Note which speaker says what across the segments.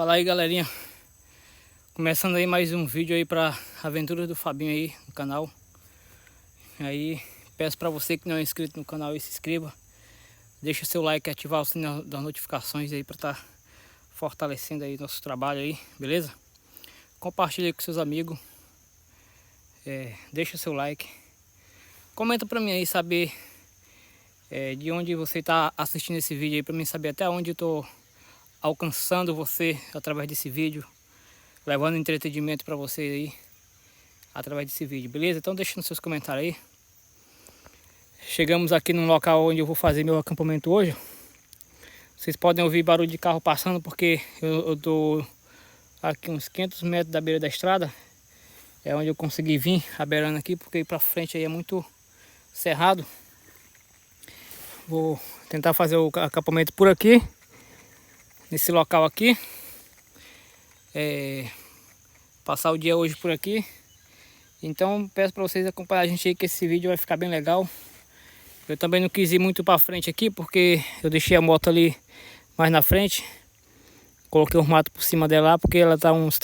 Speaker 1: Fala aí, galerinha, começando aí mais um vídeo aí para aventuras do Fabinho aí no canal. Aí peço para você que não é inscrito no canal aí, se inscreva, deixa seu like e ativar o sininho das notificações aí para estar fortalecendo aí nosso trabalho aí, beleza? Compartilha aí com seus amigos, deixa seu like, comenta para mim aí saber de onde você está assistindo esse vídeo aí, para mim saber até onde eu tô alcançando você através desse vídeo, levando entretenimento para você aí através desse vídeo, beleza? Então deixa nos seus comentários aí. Chegamos aqui num local onde eu vou fazer meu acampamento hoje. Vocês podem ouvir barulho de carro passando porque eu tô aqui uns 500 metros da beira da estrada. É onde eu consegui vir aberando aqui, porque ir para frente aí é muito cerrado. Vou tentar fazer o acampamento por aqui, nesse local aqui. Passar o dia hoje por aqui. Então peço para vocês acompanhar a gente aí, que esse vídeo vai ficar bem legal. Eu também não quis ir muito para frente aqui, porque eu deixei a moto ali mais na frente. Coloquei um mato por cima dela lá, porque ela tá uns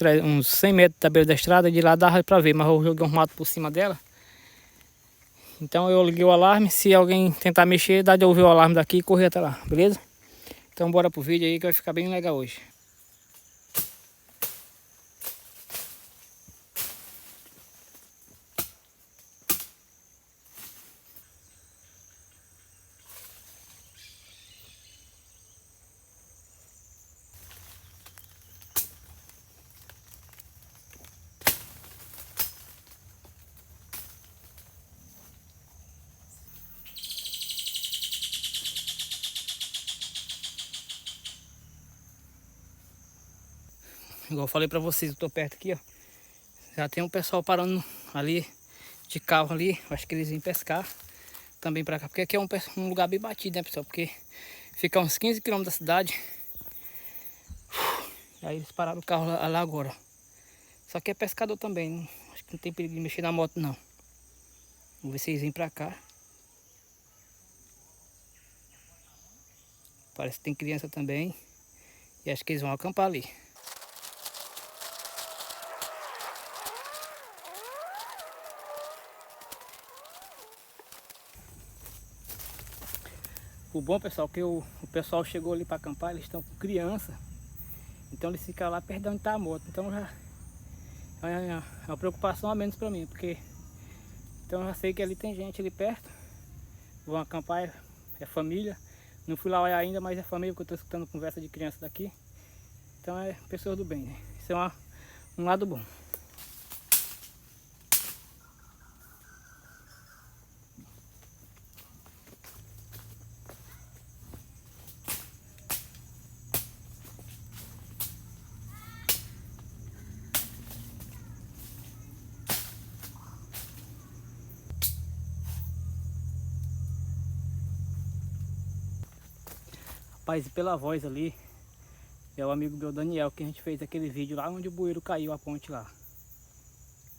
Speaker 1: 100 metros da beira da estrada. De lá dá para ver, mas eu joguei um mato por cima dela. Então eu liguei o alarme. Se alguém tentar mexer, dá de ouvir o alarme daqui e correr até lá, beleza? Então bora pro vídeo aí que vai ficar bem legal hoje. Igual eu falei pra vocês, eu tô perto aqui, ó. Já tem um pessoal parando ali, de carro ali. Acho que eles vêm pescar também pra cá. Porque aqui é um lugar bem batido, né, pessoal? Porque fica uns 15 km da cidade. Aí eles pararam o carro lá agora. Só que é pescador também. Acho que não tem perigo de mexer na moto, não. Vamos ver se eles vêm pra cá. Parece que tem criança também. E acho que eles vão acampar ali. O bom, pessoal, que o pessoal chegou ali para acampar, eles estão com criança. Então eles ficam lá perto de onde está a moto. Então já é uma preocupação a menos para mim, porque então eu já sei que ali tem gente ali perto. Vão acampar, é família. Não fui lá olhar ainda, mas é família, porque eu estou escutando conversa de criança daqui. Então é pessoas do bem, né? Isso é um lado bom. Rapaz, e pela voz ali, é o amigo meu Daniel, que a gente fez aquele vídeo lá onde o bueiro caiu a ponte lá.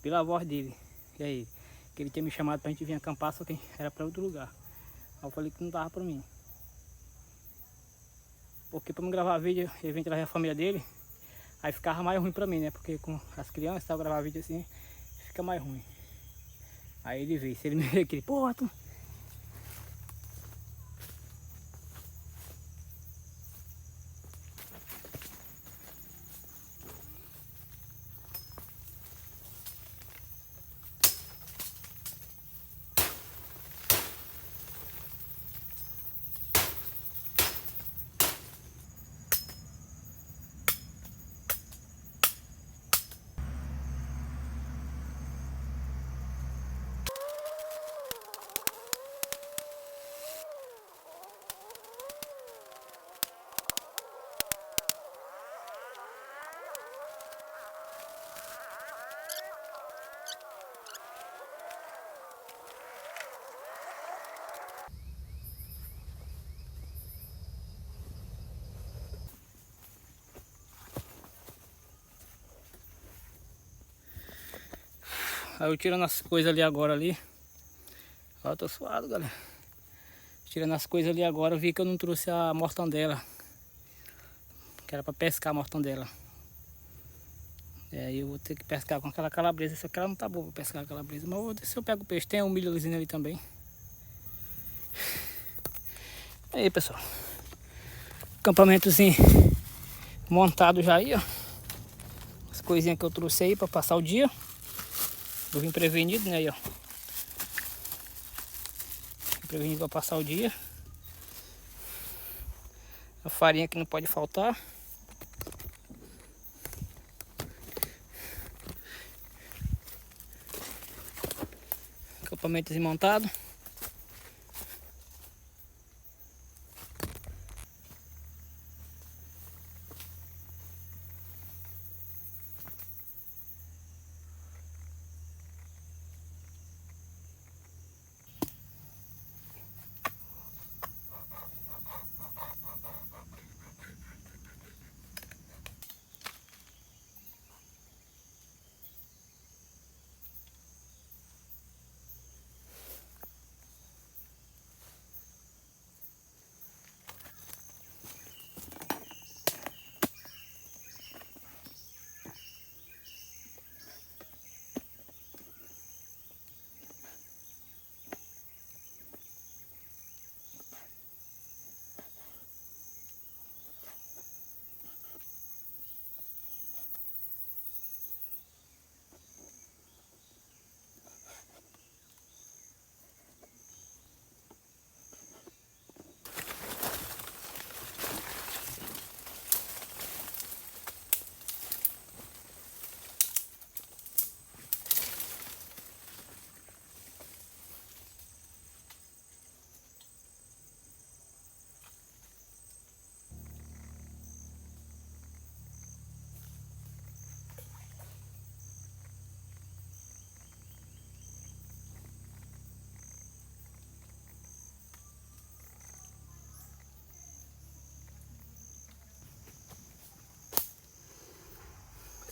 Speaker 1: Pela voz dele, e aí, que ele tinha me chamado pra gente vir acampar, só que era pra outro lugar. Aí eu falei que não dava pra mim. Porque pra me gravar vídeo, ele vem trazer a família dele, aí ficava mais ruim pra mim, né? Porque com as crianças, tal, gravar vídeo assim, fica mais ruim. Aí ele veio, se ele me veio aquele, porra, tu... Aí eu tirando as coisas ali agora ali. Ó, eu tô suado, galera. Tirando as coisas ali agora, eu vi que eu não trouxe a mortandela. Que era pra pescar a mortandela. Eu vou ter que pescar com aquela calabresa. Só que ela não tá boa pra pescar a calabresa. Mas eu vou ver se eu pego o peixe. Tem um milhozinho ali também. Aí, pessoal. Acampamentozinho montado já aí, ó. As coisinhas que eu trouxe aí pra passar o dia. Eu vim prevenido, né? Aí, ó. Vim prevenido pra passar o dia. A farinha que não pode faltar. Acampamentozinho montado.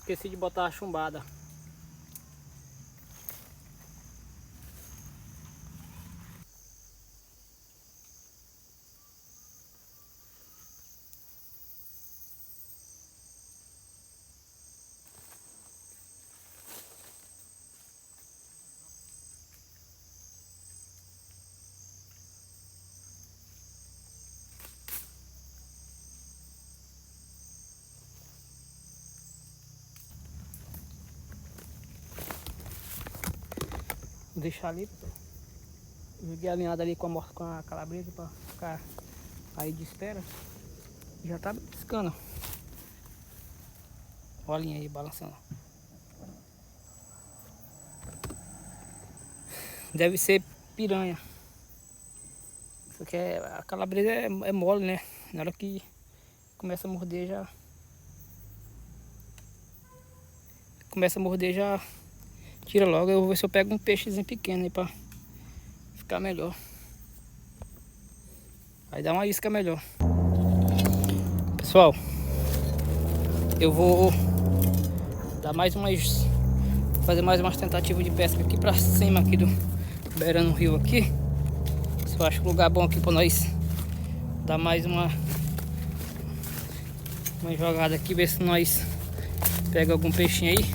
Speaker 1: Esqueci de botar a chumbada. Vou deixar ali, pessoal. Joguei alinhado ali com a calabresa pra ficar aí de espera. Já tá piscando. Olha a linha aí balançando. Deve ser piranha. Só que a calabresa é mole, né? Na hora que começa a morder já... tira logo. Eu vou ver se eu pego um peixezinho pequeno aí pra ficar melhor. Aí dá uma isca melhor. Pessoal, eu vou dar fazer mais umas tentativas de pesca aqui pra cima aqui beirando o rio aqui. Se eu acho um lugar bom aqui pra nós dar mais uma jogada aqui, ver se nós pega algum peixinho aí.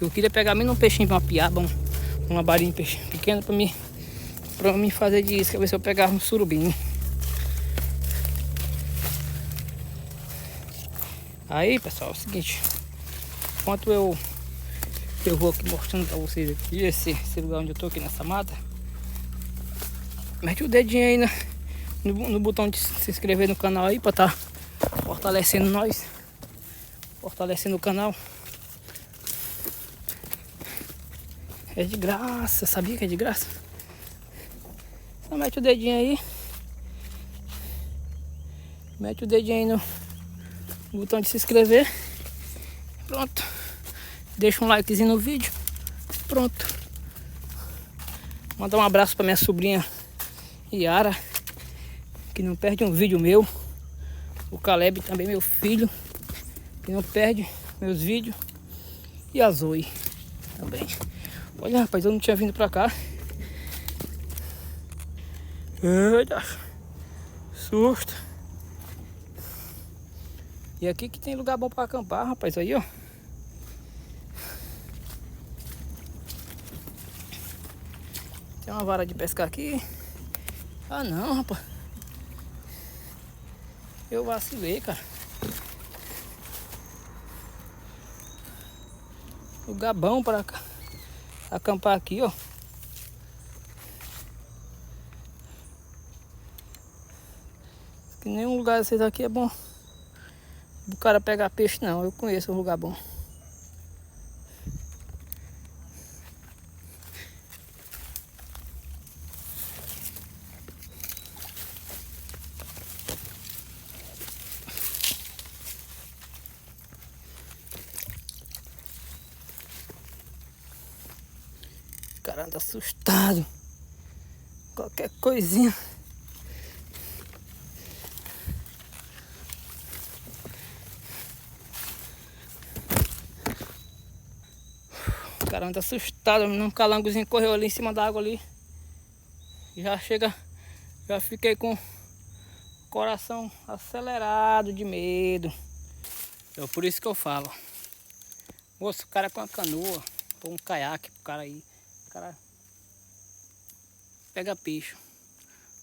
Speaker 1: Eu queria pegar menos um peixinho pra uma piaba, uma barinha pequena pra mim fazer de isca, ver se eu pegava um surubim. Aí, pessoal, é o seguinte, enquanto eu vou aqui mostrando pra vocês aqui esse lugar onde eu tô aqui nessa mata, mete o dedinho aí no botão de se inscrever no canal aí pra tá fortalecendo nós, fortalecendo o canal. É de graça, sabia que é de graça? Só mete o dedinho aí. Mete o dedinho aí no botão de se inscrever. Pronto. Deixa um likezinho no vídeo. Pronto. Mandar um abraço pra minha sobrinha Yara, que não perde um vídeo meu. O Caleb também, meu filho, que não perde meus vídeos. E a Zoe também. Olha, rapaz, eu não tinha vindo pra cá. Eita, susto. E aqui que tem lugar bom pra acampar, rapaz, aí, ó. Tem uma vara de pescar aqui. Ah não, rapaz. Eu vacilei, cara. Lugar bom para acampar aqui, ó. Que nenhum lugar desses aqui é bom o cara pegar peixe, não. Eu conheço um lugar bom. O cara anda assustado. Qualquer coisinha. O cara anda assustado. Um calangozinho correu ali em cima da água ali. Já chega. Já fiquei com o coração acelerado de medo. É por isso que eu falo. Moço, o cara com a canoa ou um caiaque pro cara aí. O cara pega peixe.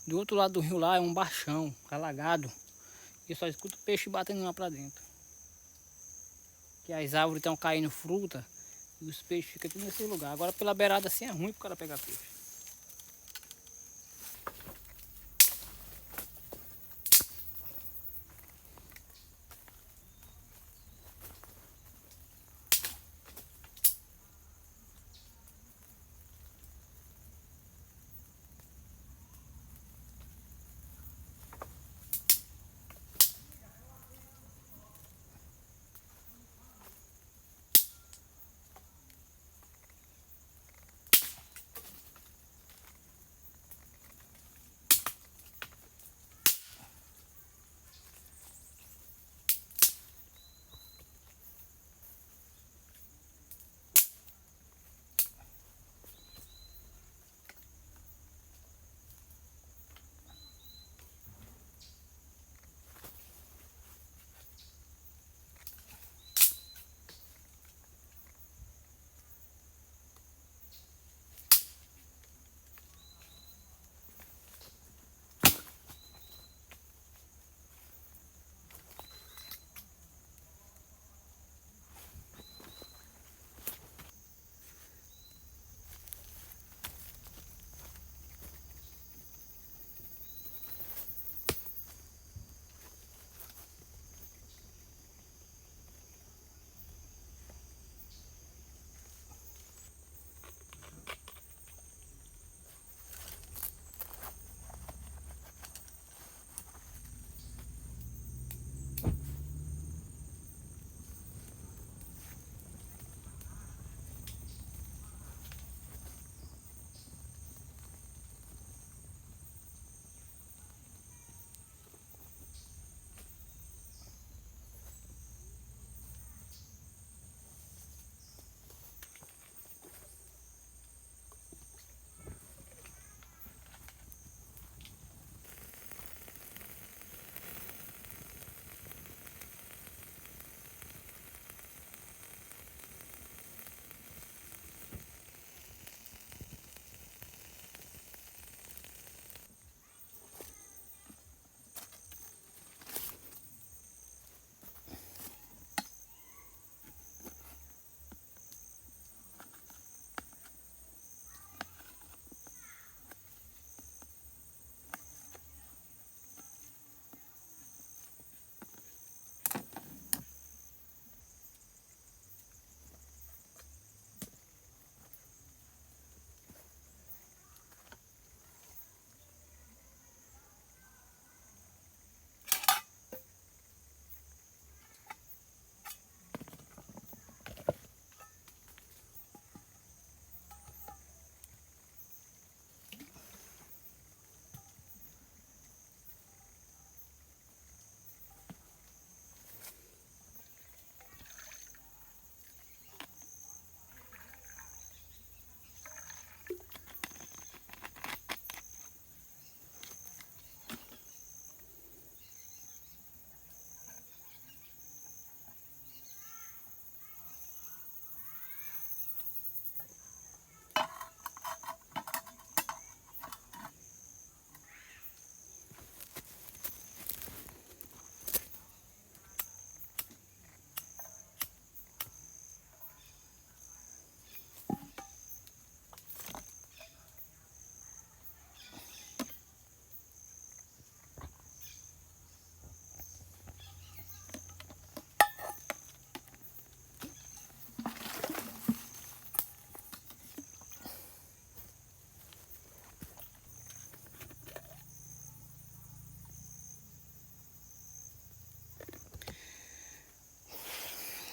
Speaker 1: Do outro lado do rio lá é um baixão, alagado. E só escuta o peixe batendo lá pra dentro. Que as árvores estão caindo fruta e os peixes ficam tudo nesse lugar. Agora pela beirada assim é ruim pro cara pegar peixe.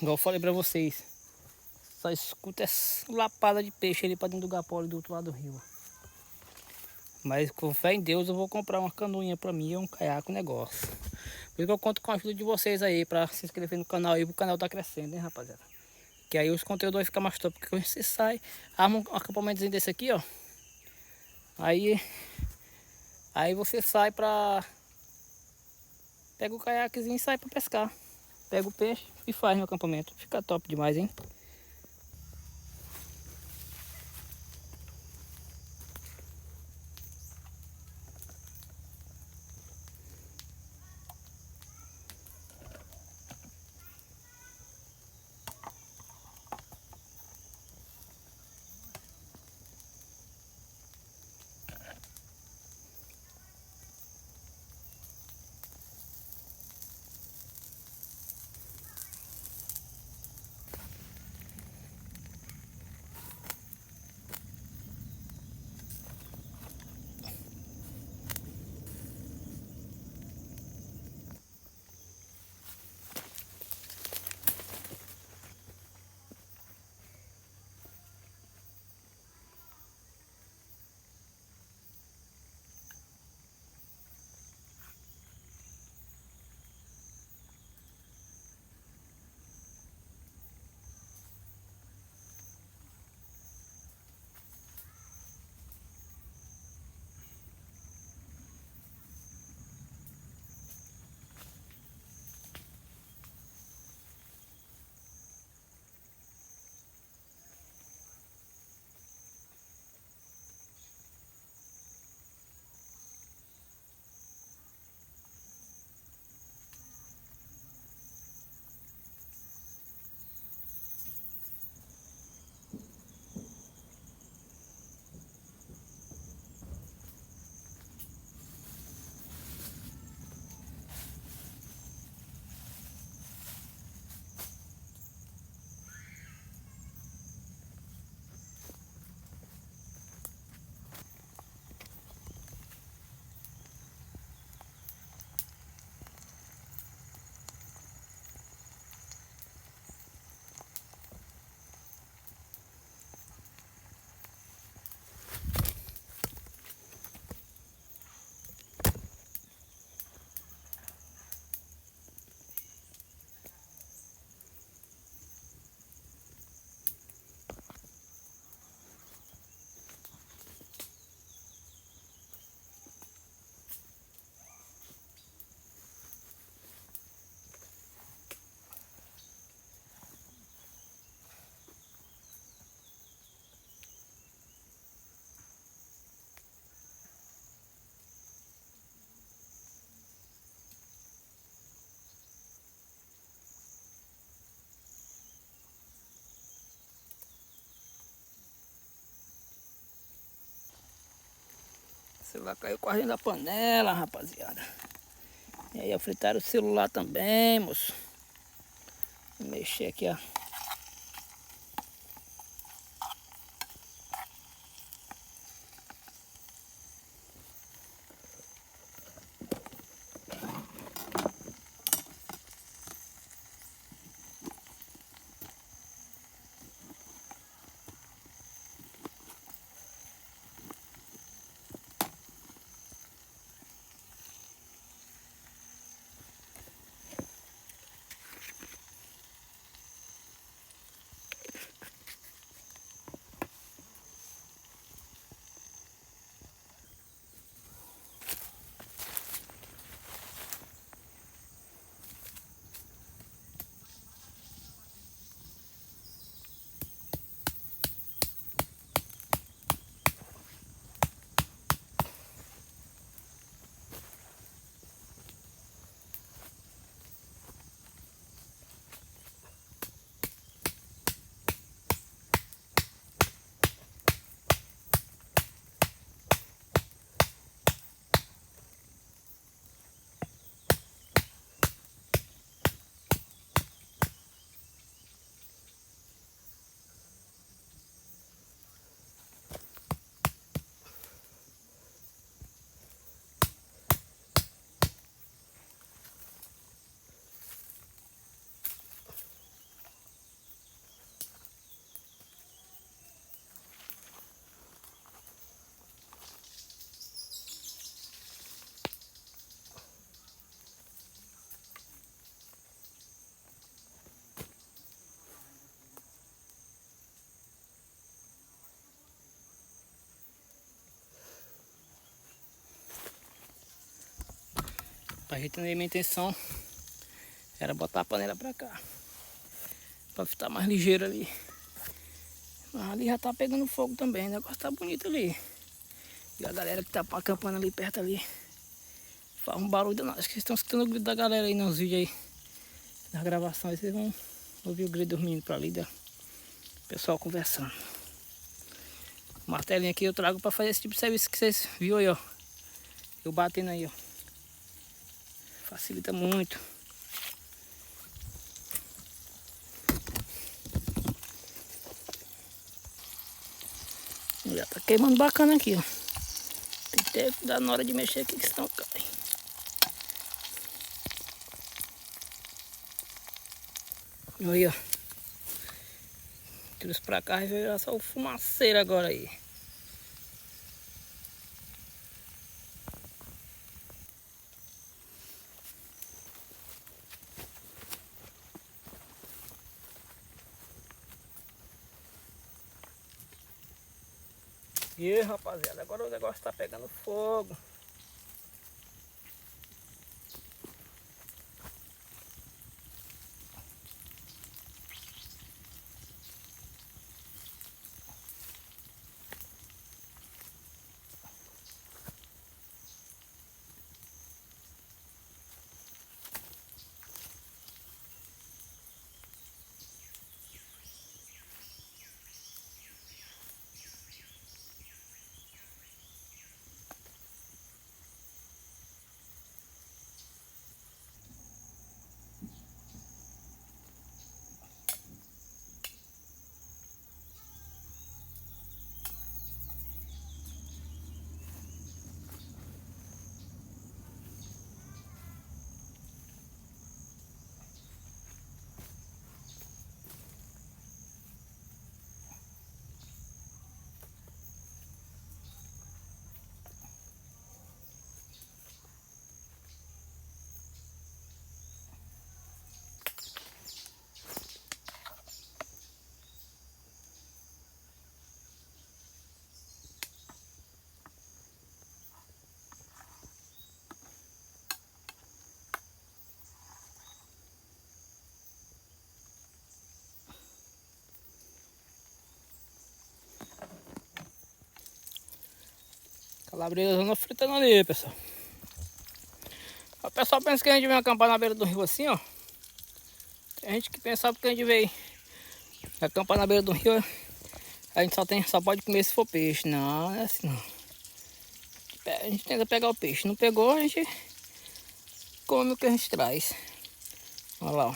Speaker 1: igual eu falei pra vocês, só escuta essa lapada de peixe ali pra dentro do gapole do outro lado do rio. Mas com fé em Deus eu vou comprar uma canoinha pra mim e um caiaque, um negócio. Por isso que eu conto com a ajuda de vocês aí pra se inscrever no canal aí, pro canal tá crescendo, hein, rapaziada. Que aí os conteúdos vão ficar mais top, porque você sai, arma um acampamentozinho desse aqui, ó. Aí você sai pra... Pega o caiaquezinho e sai pra pescar. Pega o peixe e faz no acampamento. Fica top demais, hein? O celular caiu quase dentro da panela, rapaziada. E aí, fritaram o celular também, moço. Vou mexer aqui, ó. Ajeitando aí, minha intenção era botar a panela pra cá, pra ficar mais ligeiro ali. Mas ali já tá pegando fogo também, o negócio tá bonito ali. E a galera que tá acampando ali perto ali faz um barulho danado. Acho que vocês estão escutando o grito da galera aí nos vídeos aí, nas gravações. Vocês vão ouvir o grito dos meninos pra ali, do pessoal conversando. O martelinho aqui eu trago pra fazer esse tipo de serviço que vocês viram aí, ó. Eu batendo aí, ó. Facilita muito. Já tá queimando bacana aqui, ó. Tem que ter cuidado na hora de mexer aqui, que senão cai. Aí, ó. Trouxe pra cá e veio só o fumaceiro agora aí. E aí, rapaziada, agora o negócio tá pegando fogo. Calabresa fritando ali, pessoal. O pessoal pensa que a gente vem acampar na beira do rio assim, ó. Tem gente que pensa que a gente veio acampar na beira do rio, a gente só pode comer se for peixe. Não, não é assim não. A gente tenta pegar o peixe. Não pegou, a gente come o que a gente traz. Olha lá, ó.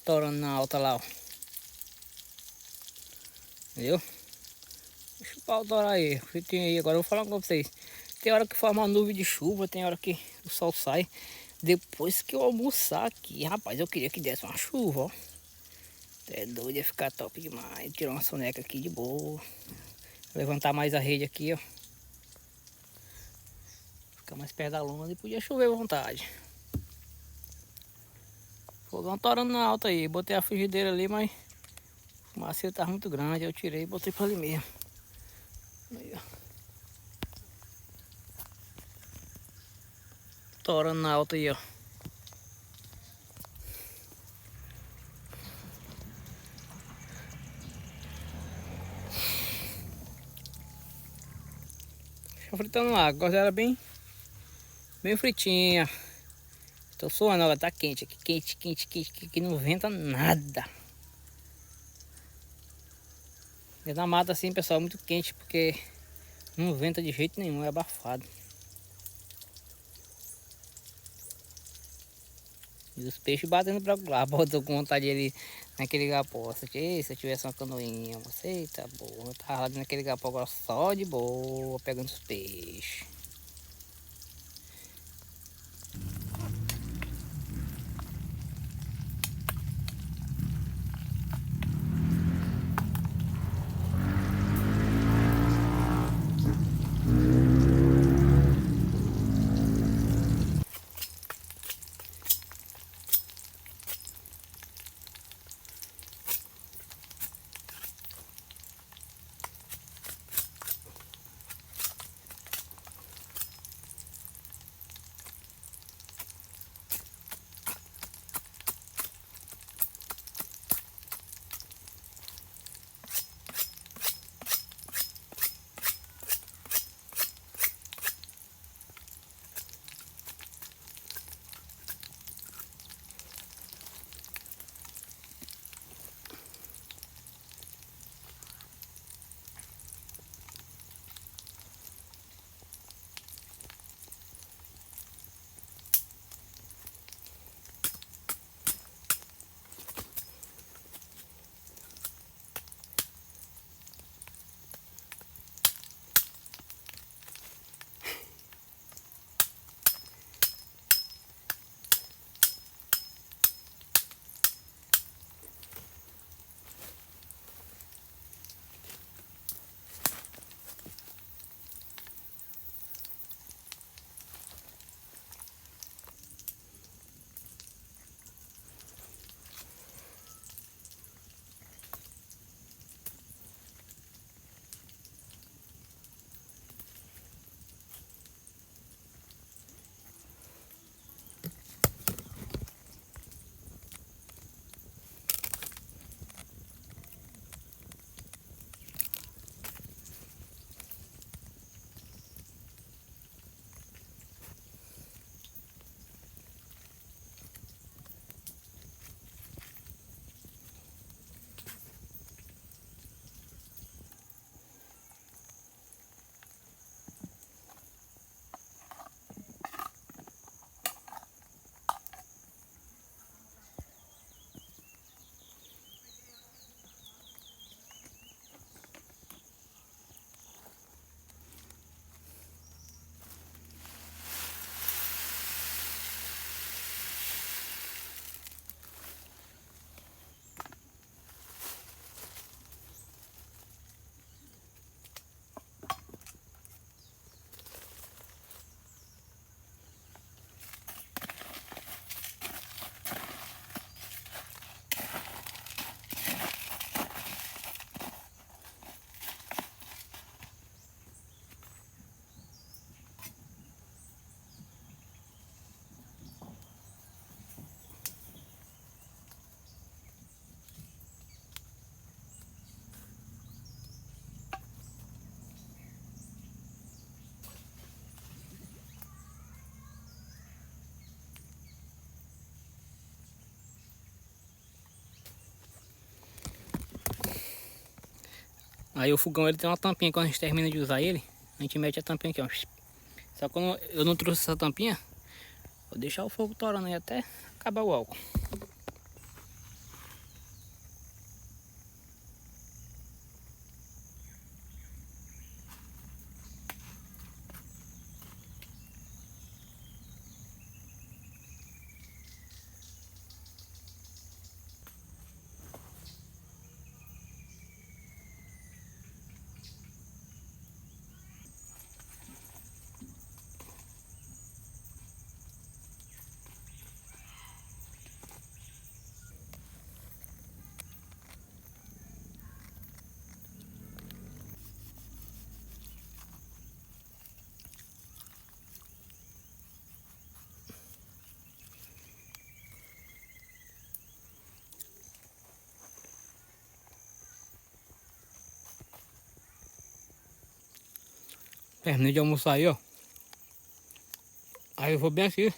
Speaker 1: Torando na alta lá, ó. Entendeu? Deixa o pau torar aí. Agora eu vou falar com vocês. Tem hora que forma uma nuvem de chuva, tem hora que o sol sai. Depois que eu almoçar aqui, rapaz, eu queria que desse uma chuva, ó. É doido, ia ficar top demais. Tirar uma soneca aqui de boa. Levantar mais a rede aqui, ó. Ficar mais perto da lona e podia chover à vontade. Fogão torando na alta aí. Botei a frigideira ali, mas o macio tá muito grande. Eu tirei e botei pra ali mesmo. Aí, ó. Torando na alta aí, ó. Deixa fritando lá. Agora era bem fritinha. Tô suando, olha, tá quente aqui. Quente, quente, quente, que não venta nada. E na mata assim, pessoal, é muito quente porque não venta de jeito nenhum, é abafado. E os peixes batendo pra lá, botou com vontade de ali naquele gapó. Se eu tivesse uma canoinha, você tá boa. Tá lá naquele gapó agora só de boa, pegando os peixes. Aí o fogão ele tem uma tampinha, quando a gente termina de usar ele, a gente mete a tampinha aqui, ó. Só que quando eu não trouxe essa tampinha, vou deixar o fogo torando aí até acabar o álcool. Terminei de almoçar aí, ó. Aí eu vou bem aqui.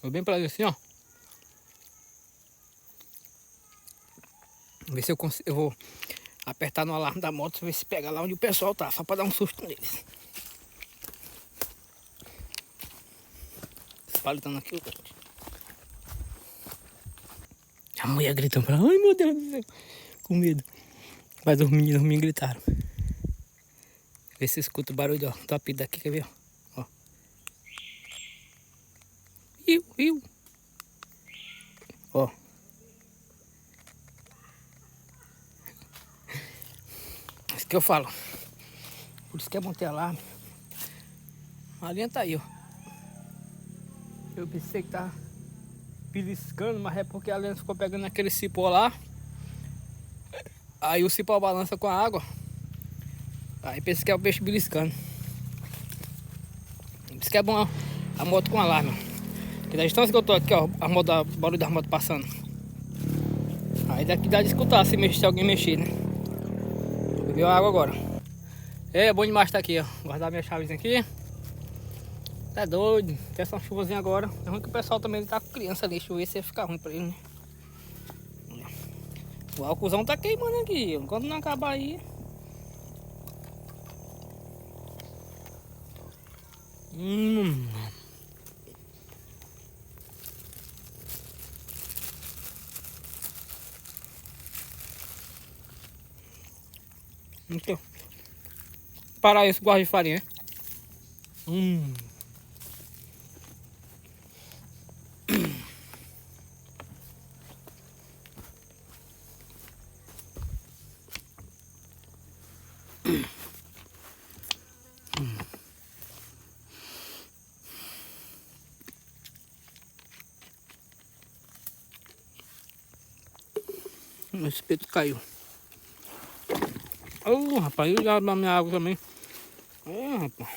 Speaker 1: Vou bem pra ali assim, ó. Ver se eu consigo. Eu vou apertar no alarme da moto, ver se pega lá onde o pessoal tá. Só pra dar um susto neles. Espalitando aqui o canto. A mulher gritando pra lá. Ai, meu Deus do céu. Com medo. Mas os meninos me gritaram. Vê se escuta o barulho, ó. Top daqui, quer ver, ó. Viu? Ó. Isso que eu falo. Por isso que é bom ter alarme. A linha tá aí, ó. Eu pensei que tá beliscando, mas é porque a linha ficou pegando aquele cipó lá. Aí o cipó balança com a água. Aí pensei que é o peixe beliscando. Por isso que é bom a moto com alarme. Porque da distância que eu tô aqui, ó, o barulho da moto passando. Aí daqui dá de escutar se alguém mexer, né? Bebeu água agora. É bom demais estar aqui, ó. Guardar minhas chaves aqui. Tá doido. Tem essa chuvazinha agora. É ruim que o pessoal também tá com criança ali. Chover se ia ficar ruim pra ele, né? O álcoolzão tá queimando aqui. Enquanto não acabar aí. Então, parar esse guarda de farinha, né? O espeto caiu. Rapaz, eu já na minha água também. Rapaz.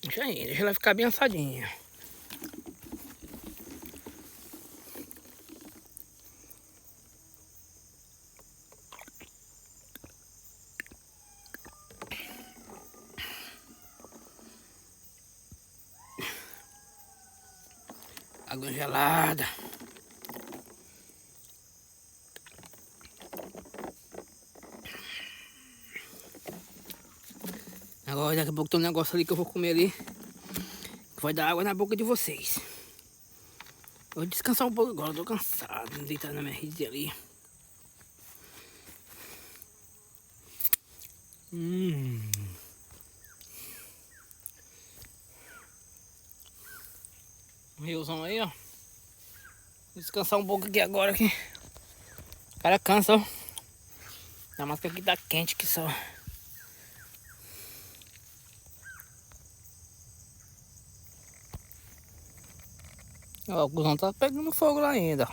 Speaker 1: Deixa ela ficar bem assadinha. Água gelada. Agora daqui a pouco tem um negócio ali que eu vou comer ali. Que vai dar água na boca de vocês. Vou descansar um pouco agora, eu tô cansado. Deitar na minha rede ali. Um riozão aí, ó. Vou descansar um pouco aqui agora aqui. O cara cansa, ó. Ainda mais que aqui tá quente que só. Ó, o cuzão tá pegando fogo lá ainda.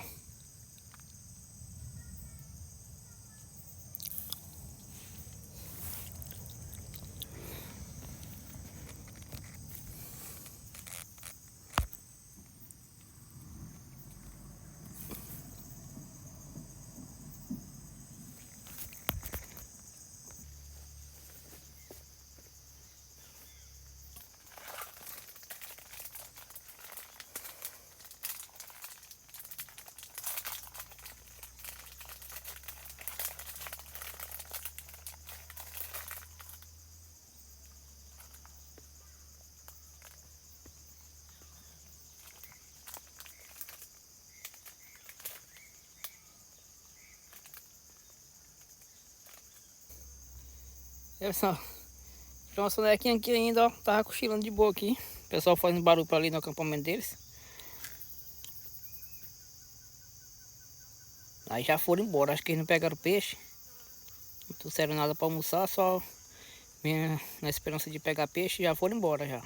Speaker 1: Pessoal, tem uma sonequinha aqui ainda, ó. Tava cochilando de boa aqui. O pessoal fazendo barulho pra ali no acampamento deles. Aí já foram embora, acho que eles não pegaram peixe. Não trouxeram nada pra almoçar, só vinha na esperança de pegar peixe e já foram embora já.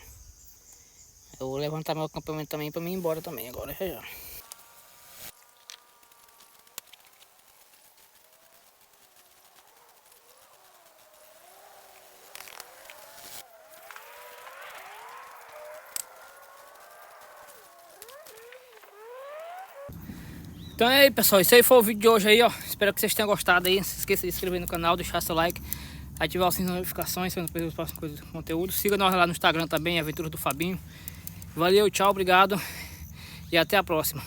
Speaker 1: Eu vou levantar meu acampamento também pra mim ir embora também agora já. Então é aí, pessoal, esse aí foi o vídeo de hoje aí, ó. Espero que vocês tenham gostado aí. Não se esqueça de se inscrever no canal, deixar seu like, ativar o sininho de notificações para não perder os próximos conteúdos. Siga nós lá no Instagram também, Aventuras do Fabinho. Valeu, tchau, obrigado e até a próxima.